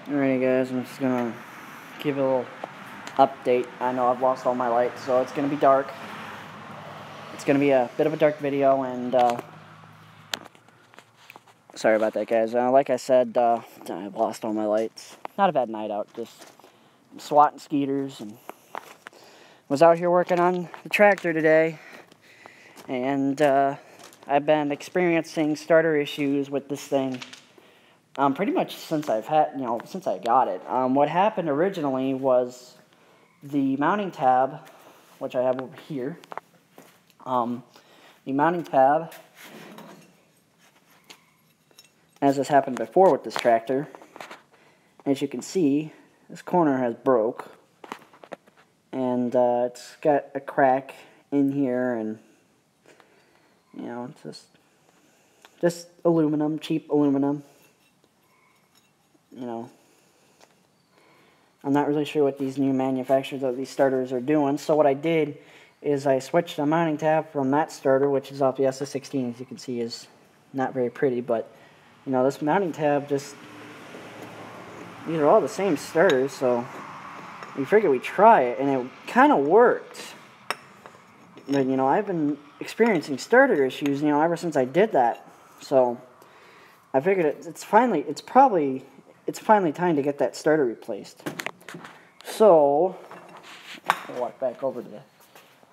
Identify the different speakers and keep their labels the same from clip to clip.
Speaker 1: Alrighty guys, I'm just gonna give a little update. I know I've lost all my lights, so it's gonna be dark. It's gonna be a bit of a dark video, and sorry about that guys. Like I said, I've lost all my lights. Not a bad night out, just swatting skeeters, and was out here working on the tractor today, and I've been experiencing starter issues with this thing. Pretty much since since I got it. What happened originally was the mounting tab, which I have over here. The mounting tab, as has happened before with this tractor, as you can see, this corner has broke, and it's got a crack in here, and it's just aluminum, cheap aluminum. I'm not really sure what these new manufacturers of these starters are doing. So what I did is I switched the mounting tab from that starter, which is off the SS16, as you can see, is not very pretty. But, this mounting tab these are all the same starters, so we figured we'd try it, and it kind of worked. But, I've been experiencing starter issues, ever since I did that. So I figured it's finally time to get that starter replaced. So I'll walk back over to the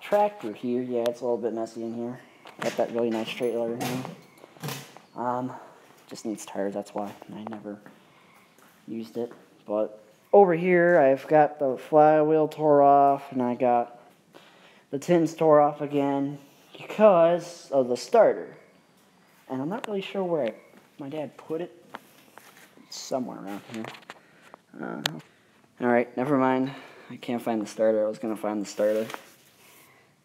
Speaker 1: tractor here. Yeah, it's a little bit messy in here. Got that really nice trailer here. Just needs tires, that's why I never used it. But over here I've got the flywheel tore off, and I got the tins tore off again because of the starter. And I'm not really sure where my dad put it. It's somewhere around here. Alright, never mind. I can't find the starter. I was going to find the starter.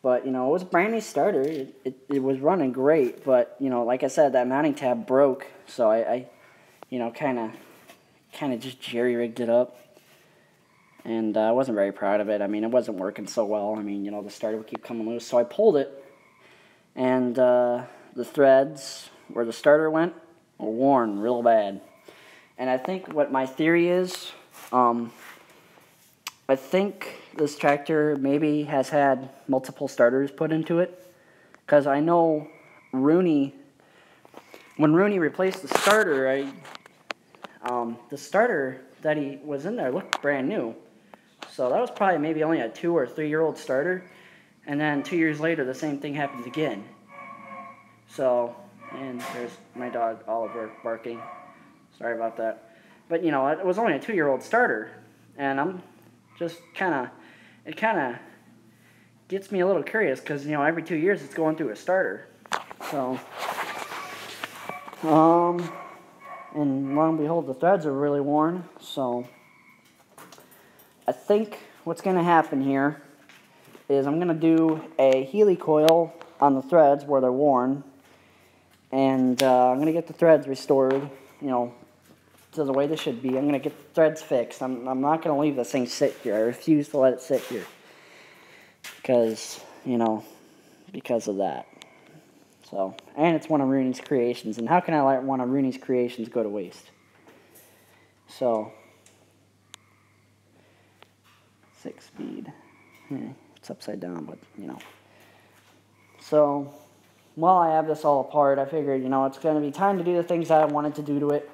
Speaker 1: But, it was a brand new starter. It was running great. But, like I said, that mounting tab broke. So I kind of just jerry-rigged it up. And I wasn't very proud of it. I mean, it wasn't working so well. I mean, the starter would keep coming loose. So I pulled it. And the threads where the starter went were worn real bad. And I think what my theory is, I think this tractor maybe has had multiple starters put into it. Because I know when Rooney replaced the starter, the starter that he was in there looked brand new. So that was probably maybe only a 2 or 3 year old starter. And then 2 years later, the same thing happens again. So, and there's my dog Oliver barking. Sorry about that. But, it was only a 2 year old starter. And I'm just it kind of gets me a little curious because, every 2 years it's going through a starter. So, and lo and behold, the threads are really worn. So, I think what's going to happen here is I'm going to do a Healy coil on the threads where they're worn. And I'm going to get the threads restored, to the way they should be. I'm going to get the threads fixed. I'm not going to leave this thing sit here. I refuse to let it sit here. Because, because of that. So, and it's one of Rooney's creations. And how can I let one of Rooney's creations go to waste? So, 6-speed. It's upside down, but, So, while I have this all apart, I figured, it's going to be time to do the things that I wanted to do to it.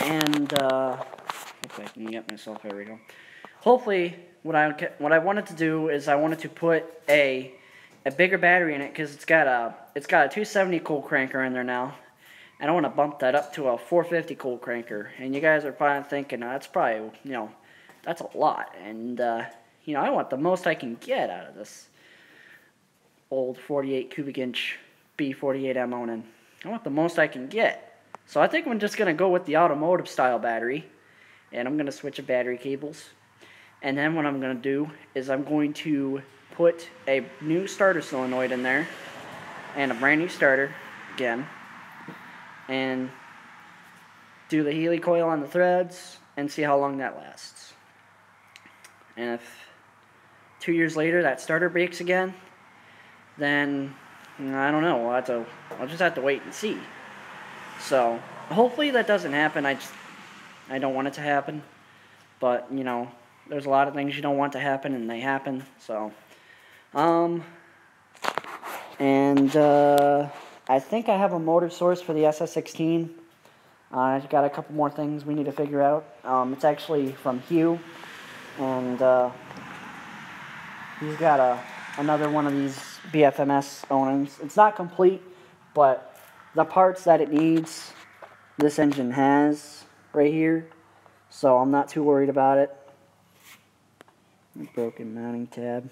Speaker 1: And, if I can get myself, there we go. Hopefully, what I wanted to do is I wanted to put a bigger battery in it, because it's got a 270 cold cranker in there now. And I want to bump that up to a 450 cold cranker. And you guys are probably thinking, that's probably, that's a lot. And, I want the most I can get out of this old 48 cubic inch B48M Onan. I want the most I can get. So I think I'm just going to go with the automotive style battery. And I'm going to switch the battery cables. And then what I'm going to do is I'm going to put a new starter solenoid in there. And a brand new starter again. And do the Healy coil on the threads and see how long that lasts. And if 2 years later that starter breaks again, then I don't know. I'll just have to wait and see. So hopefully that doesn't happen. I I don't want it to happen. But, you know, there's a lot of things you don't want to happen, and they happen. So, I think I have a motor source for the SS16. I've got a couple more things we need to figure out. It's actually from Hugh, and he's got another one of these BFMS Onums. It's not complete, but the parts that it needs, this engine has right here, so I'm not too worried about it. Broken mounting tab.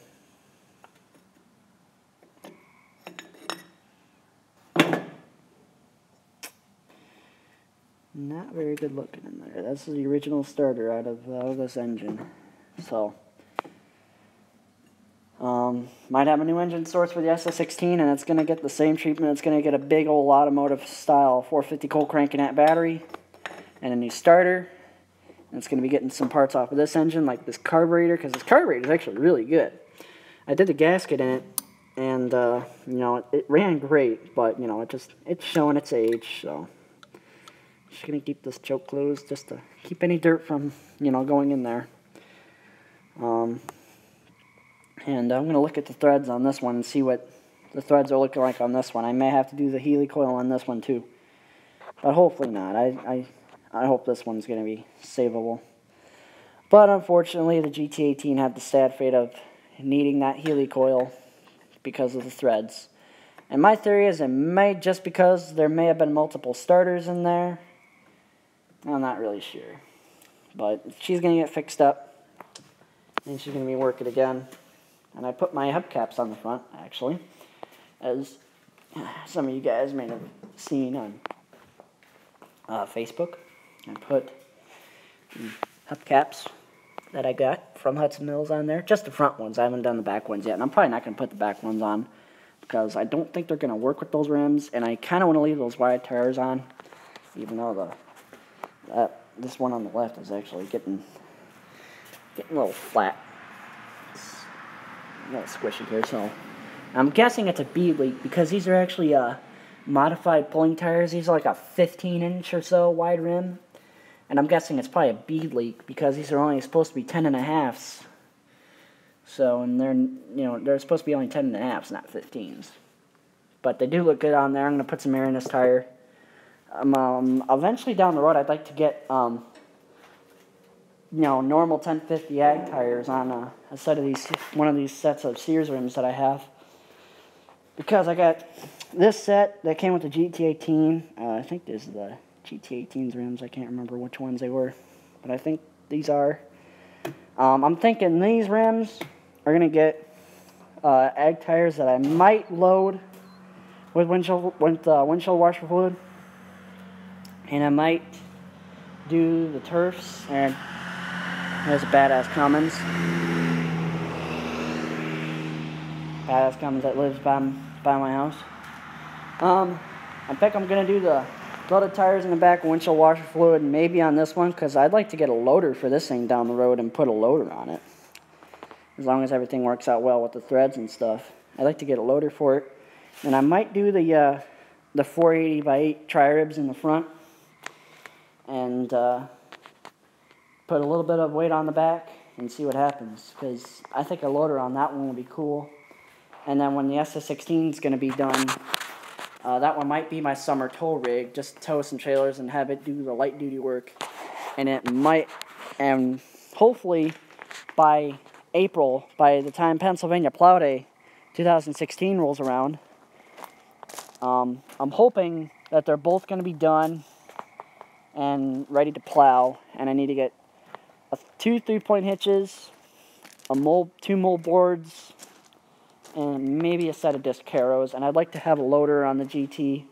Speaker 1: Not very good looking in there. That's the original starter out of this engine. So, might have a new engine source for the SS16, and it's going to get the same treatment. It's going to get a big old automotive style 450 cold cranking battery and a new starter. And it's going to be getting some parts off of this engine, like this carburetor, because this carburetor is actually really good. I did the gasket in it, and you know, it ran great, but you know, it's showing its age. So just gonna keep this choke closed just to keep any dirt from, you know, going in there. And I'm gonna look at the threads on this one and see what the threads are looking like on this one. I may have to do the helicoil on this one too, but hopefully not. I hope this one's gonna be savable. But unfortunately, the GT18 had the sad fate of needing that helicoil because of the threads. And my theory is it may just because there may have been multiple starters in there. I'm not really sure. But she's going to get fixed up, and she's going to be working again. And I put my hubcaps on the front, actually, as some of you guys may have seen on Facebook. I put the hubcaps that I got from Hudson Mills on there. Just the front ones. I haven't done the back ones yet. And I'm probably not going to put the back ones on because I don't think they're going to work with those rims. And I kind of want to leave those wide tires on, even though this one on the left is actually getting a little flat. It's a little squishy here. So I'm guessing it's a bead leak because these are actually modified pulling tires. These are like a 15-inch or so wide rim. And I'm guessing it's probably a bead leak because these are only supposed to be 10.5s. So, and they're supposed to be only 10.5s, not 15s. But they do look good on there. I'm going to put some air in this tire. Eventually down the road, I'd like to get, normal 1050 ag tires on a set of these, one of these sets of Sears rims that I have. Because I got this set that came with the GT18. I think this is the GT18's rims. I can't remember which ones they were, but I think these are. I'm thinking these rims are going to get ag tires that I might load with windshield washer fluid, and I might do the turfs. And there's a Badass Cummins. Badass Cummins that lives by my house. I think I'm going to do the loaded tires in the back, windshield washer fluid, maybe on this one, because I'd like to get a loader for this thing down the road and put a loader on it. As long as everything works out well with the threads and stuff. I'd like to get a loader for it. And I might do the 480 by 8 tri-ribs in the front. And put a little bit of weight on the back and see what happens. Because I think a loader on that one would be cool. And then when the SS16 is going to be done, that one might be my summer tow rig, just tow some trailers and have it do the light duty work. And it might, and hopefully by April, by the time Pennsylvania Plow Day 2016 rolls around, I'm hoping that they're both going to be done and ready to plow. And I need to get 2 3-point hitches, 2 mold boards, and maybe a set of disc harrows, and I'd like to have a loader on the GT,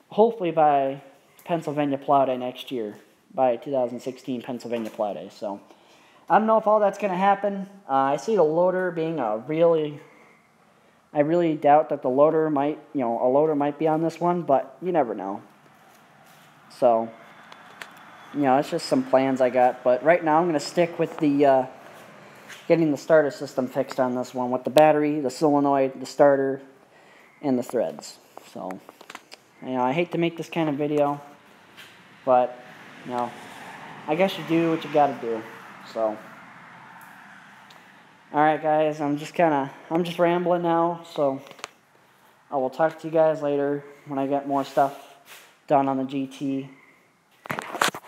Speaker 1: hopefully by Pennsylvania Plow Day next year, by 2016 Pennsylvania Plow Day. So I don't know if all that's going to happen. I see the loader being I really doubt that the loader might, a loader might be on this one, but you never know. So, it's just some plans I got, but right now I'm going to stick with the getting the starter system fixed on this one with the battery, the solenoid, the starter, and the threads. So, I hate to make this kind of video, but, I guess you do what you gotta do. So, alright guys, I'm just rambling now, so I will talk to you guys later when I get more stuff done on the GT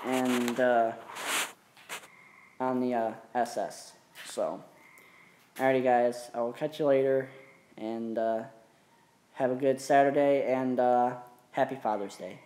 Speaker 1: and on the SS. So, alrighty guys, I will catch you later, and have a good Saturday, and happy Father's Day.